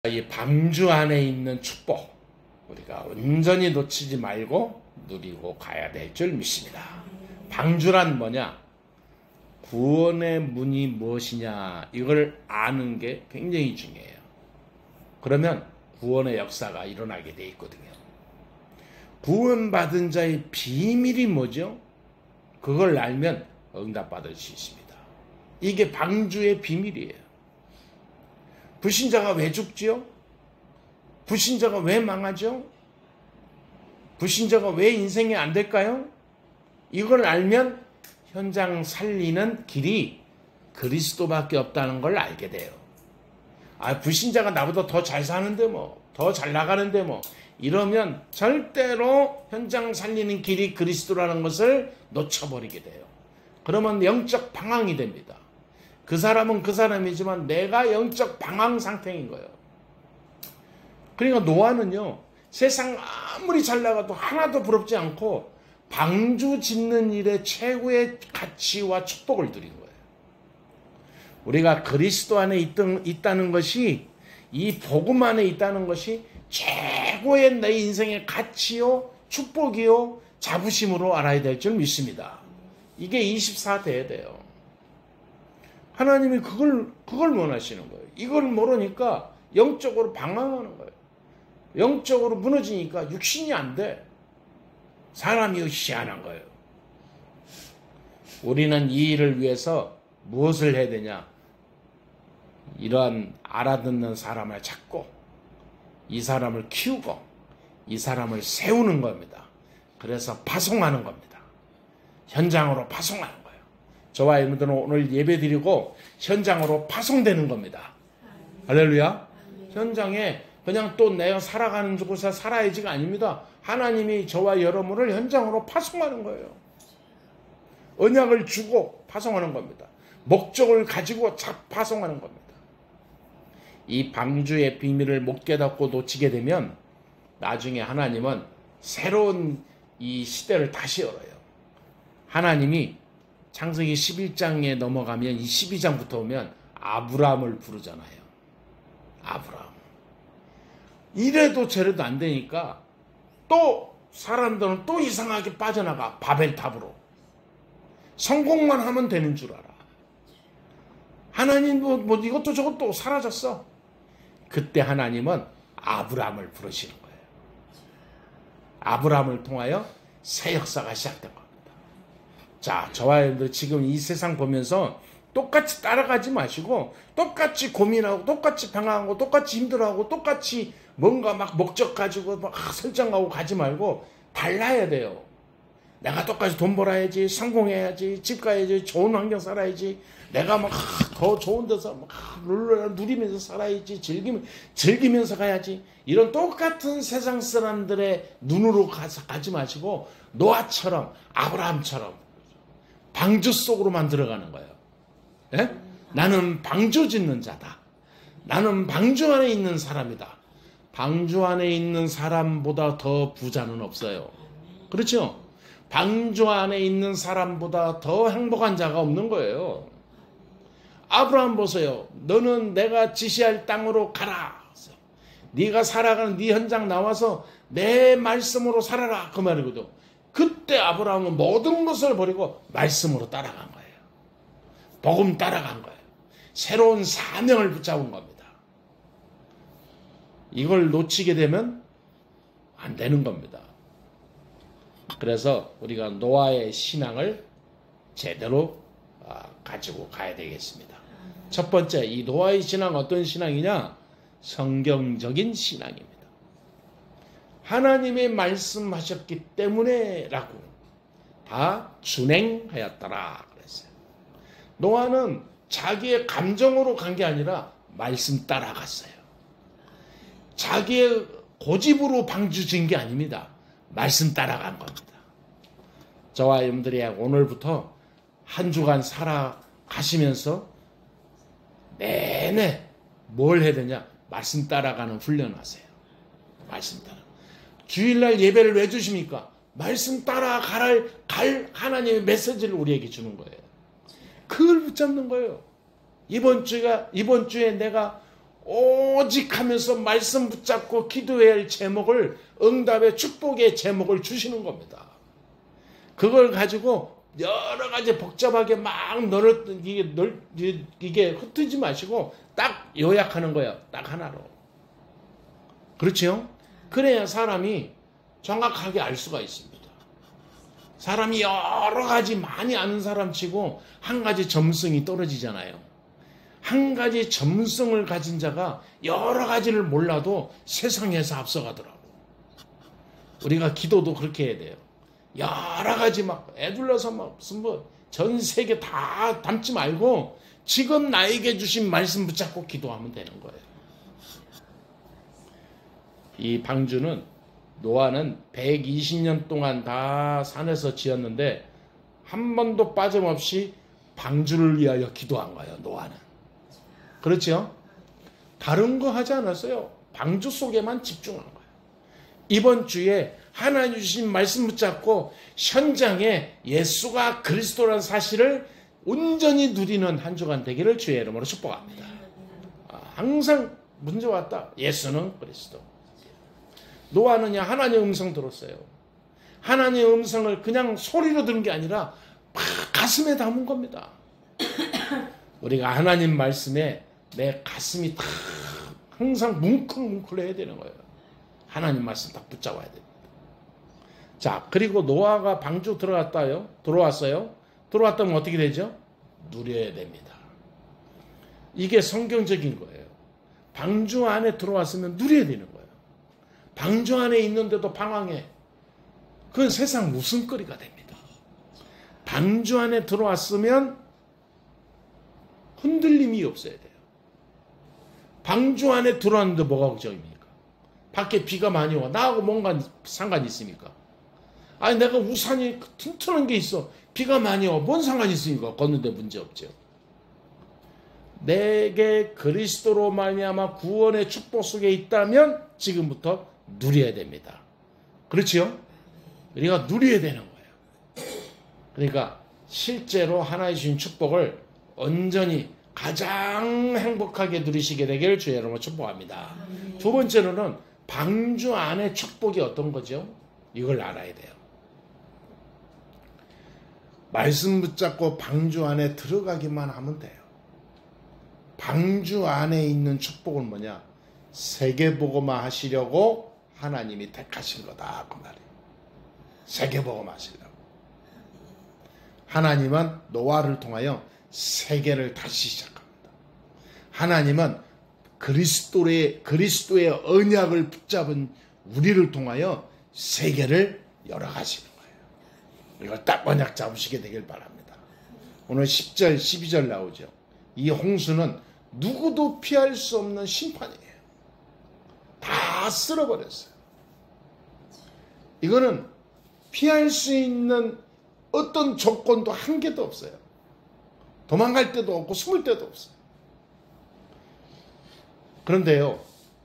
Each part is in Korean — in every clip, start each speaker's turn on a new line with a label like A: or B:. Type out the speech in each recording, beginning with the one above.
A: 이 방주 안에 있는 축복, 우리가 온전히 놓치지 말고 누리고 가야 될 줄 믿습니다. 방주란 뭐냐? 구원의 문이 무엇이냐, 이걸 아는 게 굉장히 중요해요. 그러면 구원의 역사가 일어나게 돼 있거든요. 구원받은 자의 비밀이 뭐죠? 그걸 알면 응답받을 수 있습니다. 이게 방주의 비밀이에요. 불신자가 왜 죽지요? 불신자가 왜 망하죠? 불신자가 왜 인생이 안 될까요? 이걸 알면 현장 살리는 길이 그리스도밖에 없다는 걸 알게 돼요. 불신자가 나보다 더 잘 사는데 더 잘 나가는데 이러면 절대로 현장 살리는 길이 그리스도라는 것을 놓쳐버리게 돼요. 그러면 영적 방황이 됩니다. 그 사람은 그 사람이지만 내가 영적 방황 상태인 거예요. 그러니까 노아는요, 세상 아무리 잘 나가도 하나도 부럽지 않고 방주 짓는 일에 최고의 가치와 축복을 누린 거예요. 우리가 그리스도 안에 있다는 것이, 이 복음 안에 있다는 것이 최고의 내 인생의 가치요, 축복이요, 자부심으로 알아야 될 줄 믿습니다. 이게 24대에 돼요. 하나님이 그걸 원하시는 거예요. 이걸 모르니까 영적으로 방황하는 거예요. 영적으로 무너지니까 육신이 안 돼. 사람이 희한한 거예요. 우리는 이 일을 위해서 무엇을 해야 되냐? 이러한 알아듣는 사람을 찾고 이 사람을 키우고 이 사람을 세우는 겁니다. 그래서 파송하는 겁니다. 현장으로 파송하는 거예요. 저와 여러분들은 오늘 예배 드리고 현장으로 파송되는 겁니다. 할렐루야. 현장에 그냥 또 내가 살아가는 곳에 살아야지가 아닙니다. 하나님이 저와 여러분을 현장으로 파송하는 거예요. 언약을 주고 파송하는 겁니다. 목적을 가지고 파송하는 겁니다. 이 방주의 비밀을 못 깨닫고 놓치게 되면 나중에 하나님은 새로운 이 시대를 다시 열어요. 하나님이 창세기 11장에 넘어가면 이 12장부터 오면 아브라함을 부르잖아요. 아브라함. 이래도 저래도 안 되니까 또 사람들은 또 이상하게 빠져나가. 바벨탑으로. 성공만 하면 되는 줄 알아. 하나님 이것도 저것도 사라졌어. 그때 하나님은 아브라함을 부르시는 거예요. 아브라함을 통하여 새 역사가 시작된 겁니다. 자, 저와 여러분들 지금 이 세상 보면서 똑같이 따라가지 마시고 똑같이 고민하고 똑같이 방황하고 똑같이 힘들어하고 똑같이 뭔가 막 목적 가지고 막 설정하고 가지 말고 달라야 돼요. 내가 똑같이 돈 벌어야지, 성공해야지, 집 가야지, 좋은 환경 살아야지, 내가 막 더 좋은 데서 막 누리면서 살아야지, 즐기면서 가야지. 이런 똑같은 세상 사람들의 눈으로 가지 마시고 노아처럼, 아브라함처럼 방주 속으로만 들어가는 거예요. 예? 나는 방주 짓는 자다. 나는 방주 안에 있는 사람이다. 방주 안에 있는 사람보다 더 부자는 없어요. 그렇죠? 방주 안에 있는 사람보다 더 행복한 자가 없는 거예요. 아브라함 보세요. 너는 내가 지시할 땅으로 가라. 네가 살아가는 네 현장 나와서 내 말씀으로 살아라. 그 말이거든. 그때 아브라함은 모든 것을 버리고 말씀으로 따라간 거예요. 복음 따라간 거예요. 새로운 사명을 붙잡은 겁니다. 이걸 놓치게 되면 안 되는 겁니다. 그래서 우리가 노아의 신앙을 제대로 가지고 가야 되겠습니다. 첫 번째, 이 노아의 신앙 어떤 신앙이냐? 성경적인 신앙입니다. 하나님의 말씀하셨기 때문에 라고 다 준행하였더라 그랬어요. 노아는 자기의 감정으로 간 게 아니라 말씀 따라갔어요. 자기의 고집으로 방주 진 게 아닙니다. 말씀 따라간 겁니다. 저와 여러분들이 오늘부터 한 주간 살아가시면서 내내 뭘 해야 되냐? 말씀 따라가는 훈련하세요. 말씀 따라. 주일날 예배를 왜 주십니까? 말씀 따라갈 하나님의 메시지를 우리에게 주는 거예요. 그걸 붙잡는 거예요. 이번 주에 내가 오직 하면서 말씀 붙잡고 기도해야 할 제목을, 응답의 축복의 제목을 주시는 겁니다. 그걸 가지고 여러 가지 복잡하게 막 이게 흩뜨지 마시고 딱 요약하는 거예요. 딱 하나로. 그렇죠? 그래야 사람이 정확하게 알 수가 있습니다. 사람이 여러 가지 많이 아는 사람 치고 한 가지 점성이 떨어지잖아요. 한 가지 점성을 가진 자가 여러 가지를 몰라도 세상에서 앞서가더라고. 우리가 기도도 그렇게 해야 돼요. 여러 가지 막 애둘러서 막 무슨 뭐 전 세계 다 담지 말고 지금 나에게 주신 말씀 붙잡고 기도하면 되는 거예요. 이 방주는 노아는 120년 동안 다 산에서 지었는데 한 번도 빠짐없이 방주를 위하여 기도한 거예요. 노아는. 그렇죠? 다른 거 하지 않았어요. 방주 속에만 집중한 거예요. 이번 주에 하나님 주신 말씀 붙잡고 현장에 예수가 그리스도라는 사실을 온전히 누리는 한 주간 되기를 주의 이름으로 축복합니다. 항상 문제 왔다. 예수는 그리스도. 노아는요, 하나님의 음성 들었어요. 하나님의 음성을 그냥 소리로 들은 게 아니라 막 가슴에 담은 겁니다. 우리가 하나님 말씀에 내 가슴이 다 항상 뭉클뭉클해야 되는 거예요. 하나님 말씀 딱 붙잡아야 됩니다. 자, 그리고 노아가 방주 들어왔어요. 들어왔다면 어떻게 되죠? 누려야 됩니다. 이게 성경적인 거예요. 방주 안에 들어왔으면 누려야 되는 거예요. 방주 안에 있는데도 방황해. 그건 세상 웃음거리가 됩니다. 방주 안에 들어왔으면 흔들림이 없어야 돼요. 방주 안에 들어왔는데 뭐가 걱정입니까? 밖에 비가 많이 와. 나하고 뭔가 상관이 있습니까? 아니, 내가 우산이 튼튼한 게 있어. 비가 많이 와. 뭔 상관이 있습니까? 걷는데 문제 없죠. 내게 그리스도로 말미암아 구원의 축복 속에 있다면 지금부터 누려야 됩니다. 그렇지요? 우리가 누려야 되는 거예요. 그러니까 실제로 하나님 주신 축복을 온전히 가장 행복하게 누리시게 되기를 주의 이름으로 축복합니다. 두 번째로는 방주 안의 축복이 어떤 거죠? 이걸 알아야 돼요. 말씀 붙잡고 방주 안에 들어가기만 하면 돼요. 방주 안에 있는 축복은 뭐냐? 세계복음화 하시려고 하나님이 택하신 거다, 그 말이에요. 세계복음화 하시려고. 하나님은 노아를 통하여 세계를 다시 시작합니다. 하나님은 그리스도의 언약을 붙잡은 우리를 통하여 세계를 열어가시는 거예요. 이걸 딱 언약 잡으시게 되길 바랍니다. 오늘 10절, 12절 나오죠. 이 홍수는 누구도 피할 수 없는 심판이에요. 다 쓸어버렸어요. 이거는 피할 수 있는 어떤 조건도 한 개도 없어요. 도망갈 데도 없고 숨을 데도 없어요. 그런데요,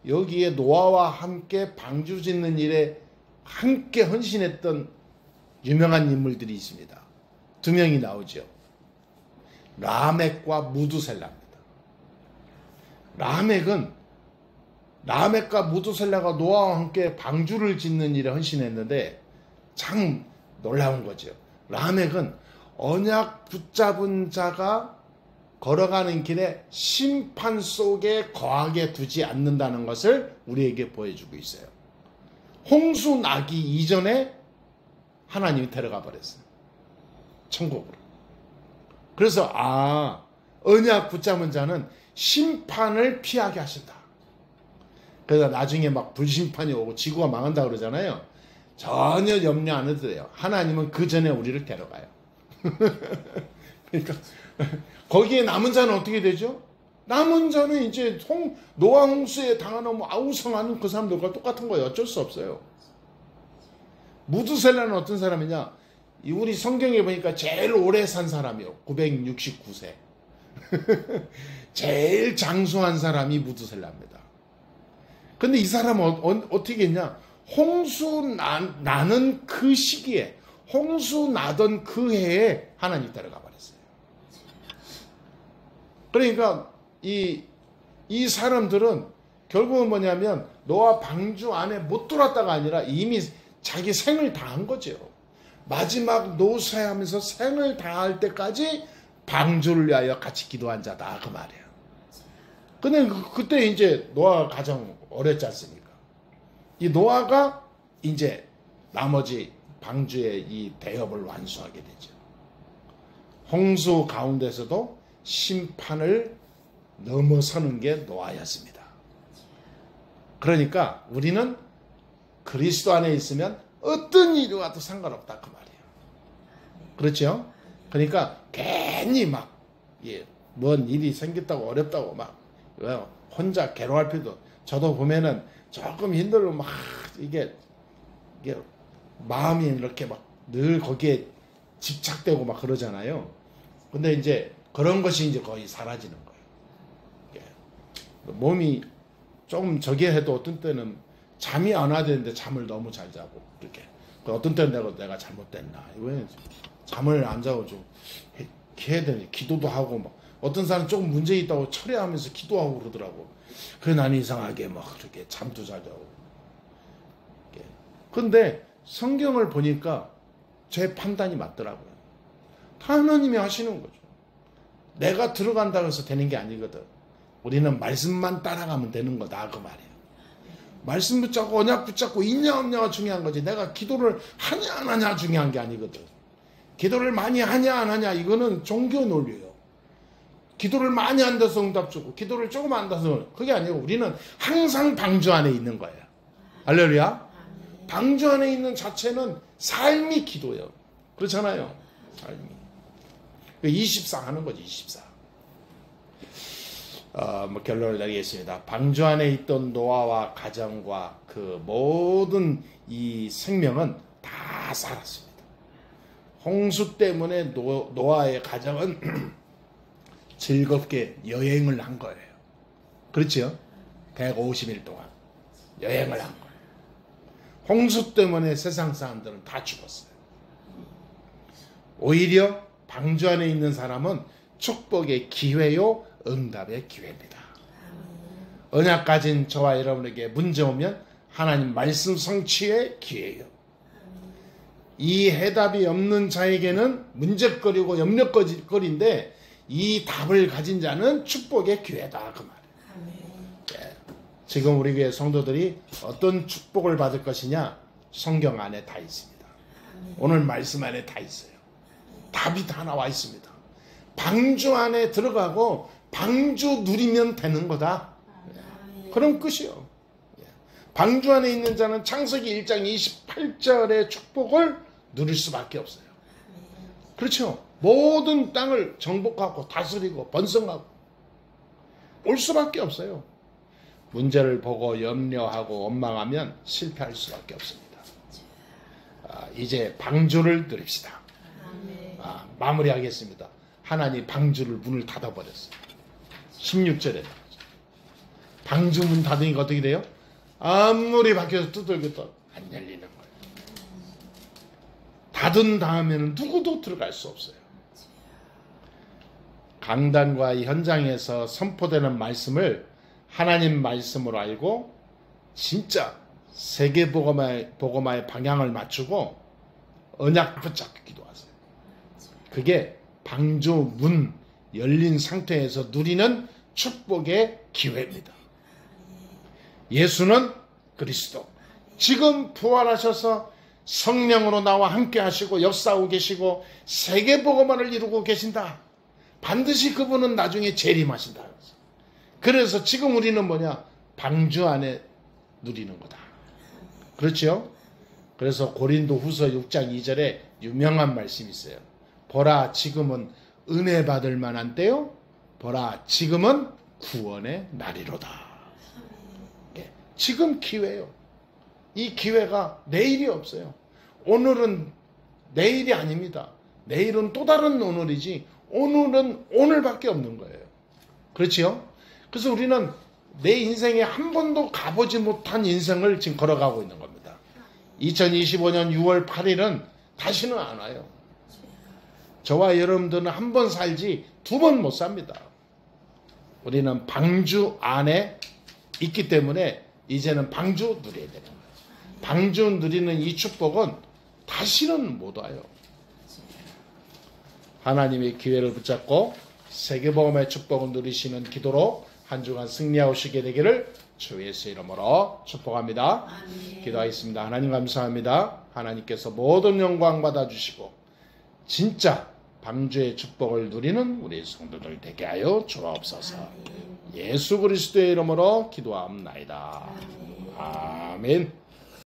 A: 여기에 노아와 함께 방주 짓는 일에 함께 헌신했던 유명한 인물들이 있습니다. 두 명이 나오죠. 라멕과 무두셀라입니다. 라멕과 무두셀라가 노아와 함께 방주를 짓는 일에 헌신했는데 참 놀라운 거죠. 라멕은 언약 붙잡은 자가 걸어가는 길에 심판 속에 거하게 두지 않는다는 것을 우리에게 보여주고 있어요. 홍수 나기 이전에 하나님이 데려가 버렸어요. 천국으로. 그래서 언약 붙잡은 자는 심판을 피하게 하신다. 그래서 나중에 막 불심판이 오고 지구가 망한다 그러잖아요. 전혀 염려 안 해도 돼요. 하나님은 그 전에 우리를 데려가요. 그러니까 거기에 남은 자는 어떻게 되죠? 남은 자는 이제 노아 홍수에 당하는 아우성하는 그 사람들과 똑같은 거예요. 어쩔 수 없어요. 무두셀라는 어떤 사람이냐? 우리 성경에 보니까 제일 오래 산 사람이요. 969세. 제일 장수한 사람이 무두셀라입니다. 근데 이 사람은 어떻게 했냐? 홍수 나는 그 시기에, 홍수 나던 그 해에 하나님 따라가 버렸어요. 그러니까 이 이 사람들은 결국은 뭐냐면 노아 방주 안에 못 들어왔다가 아니라 이미 자기 생을 다한 거죠. 마지막 노쇠하면서 생을 다할 때까지 방주를 위하여 같이 기도한 자다 그 말이에요. 근데 그때 이제 노아 가정 어렸지 않습니까? 이 노아가 이제 나머지 방주의 이 대업을 완수하게 되죠. 홍수 가운데서도 심판을 넘어서는 게 노아였습니다. 그러니까 우리는 그리스도 안에 있으면 어떤 일이 와도 상관없다 그 말이에요. 그렇죠? 그러니까 괜히 막 뭔 일이 생겼다고 어렵다고 막 혼자 괴로워할 필요도. 저도 보면은 조금 힘들고 막 이게 마음이 이렇게 막 늘 거기에 집착되고 막 그러잖아요. 근데 이제 그런 것이 이제 거의 사라지는 거예요. 몸이 조금 저기 해도 어떤 때는 잠이 안 와야 되는데 잠을 너무 잘 자고 이렇게. 어떤 때는 내가 잘못됐나. 이거는 잠을 안 자고 좀 해야 되니 기도도 하고 막 어떤 사람 조금 문제 있다고 철회하면서 기도하고 그러더라고. 그래 나는 이상하게 막 그렇게 잠도 잘 자고. 근데 성경을 보니까 제 판단이 맞더라고요. 다 하나님이 하시는 거죠. 내가 들어간다고 해서 되는 게 아니거든. 우리는 말씀만 따라가면 되는 거다 그 말이에요. 말씀 붙잡고 언약 붙잡고 있냐 없냐가 중요한 거지. 내가 기도를 하냐 안 하냐 중요한 게 아니거든. 기도를 많이 하냐 안 하냐 이거는 종교 논리예요. 기도를 많이 한다서 응답 주고 기도를 조금 한다서 그게 아니고 우리는 항상 방주 안에 있는 거예요. 할렐루야. 방주 안에 있는 자체는 삶이 기도예요. 그렇잖아요. 삶이. 24 하는 거지 24. 결론을 내리겠습니다. 방주 안에 있던 노아와 가정과 그 모든 이 생명은 다 살았습니다. 홍수 때문에 노아의 가정은 즐겁게 여행을 한 거예요. 그렇죠? 150일 동안 여행을 한 거예요. 홍수 때문에 세상 사람들은 다 죽었어요. 오히려 방주 안에 있는 사람은 축복의 기회요 응답의 기회입니다. 언약 가진 저와 여러분에게 문제 오면 하나님 말씀 성취의 기회예요. 이 해답이 없는 자에게는 문제거리고 염려거리인데 이 답을 가진 자는 축복의 기회다 그 말이에요. 지금 우리 교회 성도들이 어떤 축복을 받을 것이냐 성경 안에 다 있습니다. 오늘 말씀 안에 다 있어요. 답이 다 나와 있습니다. 방주 안에 들어가고 방주 누리면 되는 거다. 그럼 끝이요. 방주 안에 있는 자는 창세기 1장 28절의 축복을 누릴 수밖에 없어요. 그렇죠? 모든 땅을 정복하고 다스리고 번성하고 올 수밖에 없어요. 문제를 보고 염려하고 원망하면 실패할 수밖에 없습니다. 이제 방주를 누립시다. 마무리하겠습니다. 하나님 방주를 문을 닫아버렸어요. 16절에 방주 문 닫으니까 어떻게 돼요? 아무리 밖에서 두들겨도 안 열리는 거예요. 닫은 다음에는 누구도 들어갈 수 없어요. 강단과 현장에서 선포되는 말씀을 하나님 말씀으로 알고 진짜 세계 복음화의 방향을 맞추고 언약 붙잡고 기도하세요. 그게 방주 문 열린 상태에서 누리는 축복의 기회입니다. 예수는 그리스도. 지금 부활하셔서 성령으로 나와 함께 하시고 역사하고 계시고 세계 복음화를 이루고 계신다. 반드시 그분은 나중에 재림하신다. 그래서 지금 우리는 뭐냐? 방주 안에 누리는 거다. 그렇죠? 그래서 고린도 후서 6장 2절에 유명한 말씀이 있어요. 보라 지금은 은혜 받을 만한 때요. 보라 지금은 구원의 날이로다. 지금 기회예요. 이 기회가 내일이 없어요. 오늘은 내일이 아닙니다. 내일은 또 다른 오늘이지 오늘은 오늘밖에 없는 거예요. 그렇지요? 그래서 우리는 내 인생에 한 번도 가보지 못한 인생을 지금 걸어가고 있는 겁니다. 2025년 6월 8일은 다시는 안 와요. 저와 여러분들은 한 번 살지 두 번 못 삽니다. 우리는 방주 안에 있기 때문에 이제는 방주 누려야 되는 거예요. 방주 누리는 이 축복은 다시는 못 와요. 하나님의 기회를 붙잡고 세계복음의 축복을 누리시는 기도로 한 주간 승리하시게 되기를 주 예수 이름으로 축복합니다. 기도하겠습니다. 하나님 감사합니다. 하나님께서 모든 영광 받아주시고 진짜 방주의 축복을 누리는 우리 성도들 되게 하여 주옵소서. 예수 그리스도의 이름으로 기도합나이다. 아멘.